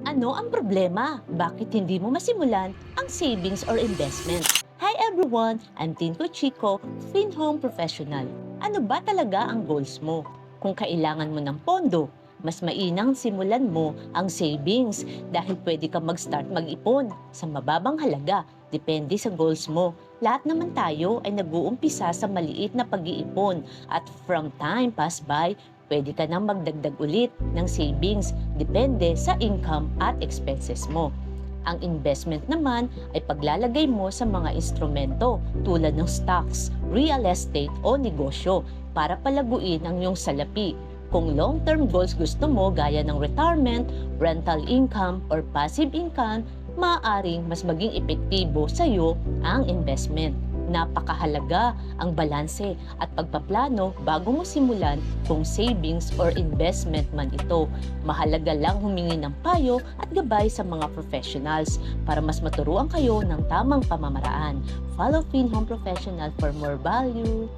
Ano ang problema? Bakit hindi mo masimulan ang savings or investment? Hi everyone! I'm Tinko Chico, FinHome Professional. Ano ba talaga ang goals mo? Kung kailangan mo ng pondo, mas mainang simulan mo ang savings dahil pwede ka mag-start mag-ipon sa mababang halaga. Depende sa goals mo. Lahat naman tayo ay nag-uumpisa sa maliit na pag-iipon at from time pass by, pwede ka nang magdagdag ulit ng savings depende sa income at expenses mo. Ang investment naman ay paglalagay mo sa mga instrumento tulad ng stocks, real estate o negosyo para palaguin ang iyong salapi. Kung long-term goals gusto mo gaya ng retirement, rental income, or passive income, maaaring mas maging epektibo sa iyo ang investment. Napakahalaga ang balanse at pagpaplano bago mo simulan kung savings or investment man ito. Mahalaga lang humingi ng payo at gabay sa mga professionals para mas maturuan kayo ng tamang pamamaraan. Follow FinHome Professional for more value.